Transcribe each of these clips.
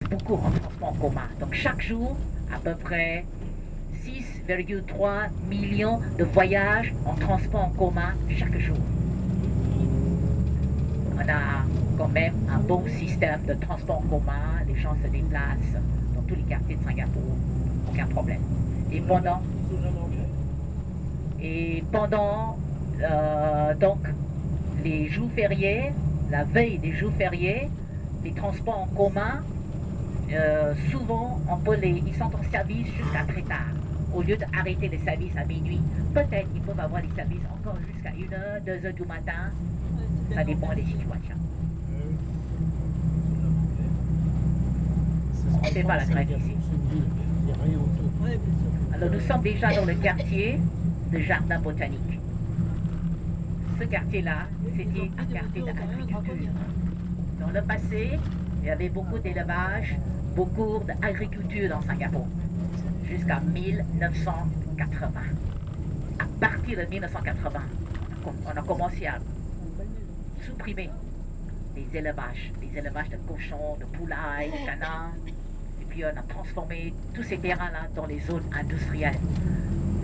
beaucoup en transport en commun. Donc chaque jour, à peu près 6,3 millions de voyages en transport en commun chaque jour. On a quand même un bon système de transport en commun. Les gens se déplacent dans tous les quartiers de Singapour. Aucun problème. Et pendant donc les jours fériés, la veille des jours fériés, les transports en commun, souvent ils sont en service jusqu'à très tard. Au lieu d'arrêter les services à minuit, peut-être qu'ils peuvent avoir les services encore jusqu'à 1h, 2h du matin. Ça dépend des situations. On ne fait pas la grève ici. Alors nous sommes déjà dans le quartier de Jardin Botanique. Ce quartier-là, c'était un quartier d'agriculture. Dans le passé, il y avait beaucoup d'élevage, beaucoup d'agriculture dans Singapour, jusqu'à 1980. À partir de 1980, on a commencé à supprimer les élevages de cochons, de poulailles, de canards. Et puis on a transformé tous ces terrains-là dans les zones industrielles.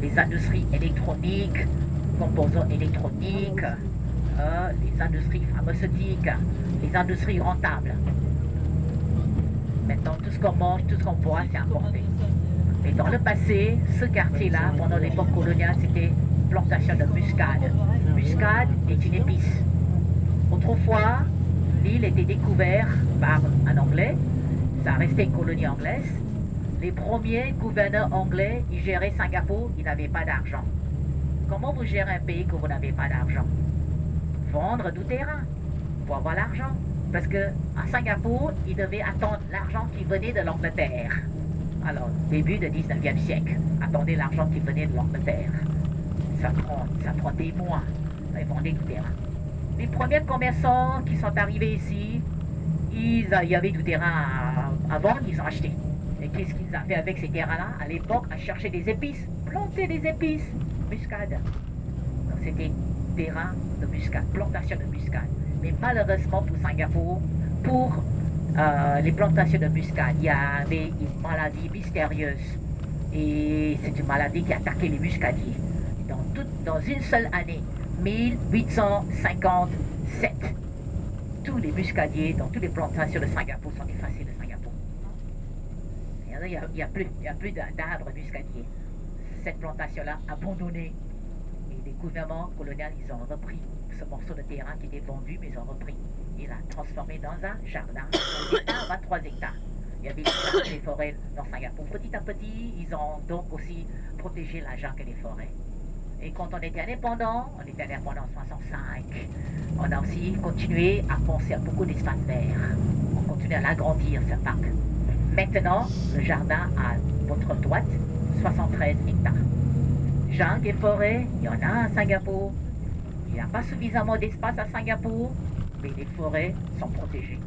Les industries électroniques, composants électroniques, les industries pharmaceutiques, les industries rentables. Maintenant, tout ce qu'on mange, tout ce qu'on boit, c'est importé. Mais dans le passé, ce quartier-là, pendant l'époque coloniale, c'était plantation de muscade. Muscade est une épice. Autrefois, l'île était découverte par un Anglais. Ça restait une colonie anglaise. Les premiers gouverneurs anglais, ils géraient Singapour, ils n'avaient pas d'argent. Comment vous gérez un pays que vous n'avez pas d'argent? Vendre du terrain pour avoir l'argent. Parce qu'à Singapour, ils devaient attendre l'argent qui venait de l'Angleterre. Alors, début du 19e siècle, attendez l'argent qui venait de l'Angleterre. Ça prend des mois. Ils vendaient du terrain. Les premiers commerçants qui sont arrivés ici, il y avait du terrain à vendre, ils ont acheté. Et qu'est-ce qu'ils ont fait avec ces terrains-là? À l'époque, à chercher des épices, planter des épices, muscade. Donc c'était terrain de muscade, plantation de muscade. Mais malheureusement pour Singapour, pour les plantations de muscade, il y avait une maladie mystérieuse. Et c'est une maladie qui a attaqué les muscadiers. Dans une seule année, 1857, tous les muscadiers dans toutes les plantations de Singapour sont effacés de Singapour. Il n'y a plus d'arbres muscadiers. Cette plantation-là abandonnée. Et les gouvernements coloniaux, ils ont repris ce morceau de terrain qui était vendu, mais ils ont repris. Ils l'ont transformé dans un jardin, 23 hectares. Il y avait des forêts dans Singapour. Petit à petit, ils ont donc aussi protégé la jungle et les forêts. Et quand on était indépendant en 1965, on a aussi continué à penser à beaucoup d'espaces verts. On continue à l'agrandir, ce parc. Maintenant, le jardin à votre droite, 73 hectares. Jungle et forêt, il y en a à Singapour. Il n'y a pas suffisamment d'espace à Singapour, mais les forêts sont protégées.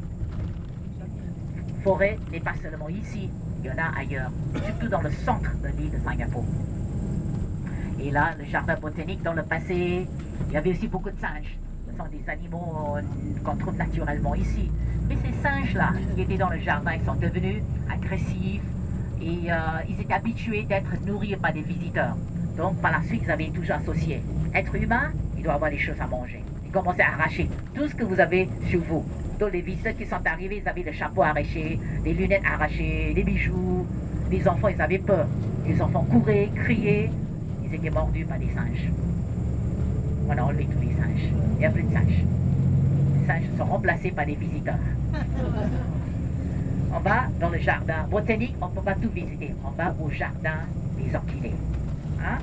Forêt n'est pas seulement ici, il y en a ailleurs, surtout dans le centre de l'île de Singapour. Et là, le jardin botanique, dans le passé, il y avait aussi beaucoup de singes. Ce sont des animaux qu'on trouve naturellement ici. Mais ces singes-là, qui étaient dans le jardin, ils sont devenus agressifs et ils étaient habitués d'être nourris par des visiteurs. Donc, par la suite, ils avaient toujours associé. Être humain, il doit avoir des choses à manger. Ils commençaient à arracher tout ce que vous avez sur vous. Donc, les visiteurs qui sont arrivés, ils avaient le chapeau arraché, les lunettes arrachées, les bijoux. Les enfants, ils avaient peur. Les enfants couraient, criaient. Ils étaient mordus par des singes. On a enlevé tous les singes. Il n'y a plus de singes. Les singes sont remplacés par des visiteurs. On va dans le jardin botanique, on ne peut pas tout visiter. On va au jardin des orchidées. Hein?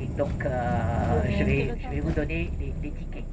Et donc, je vais vous donner les tickets.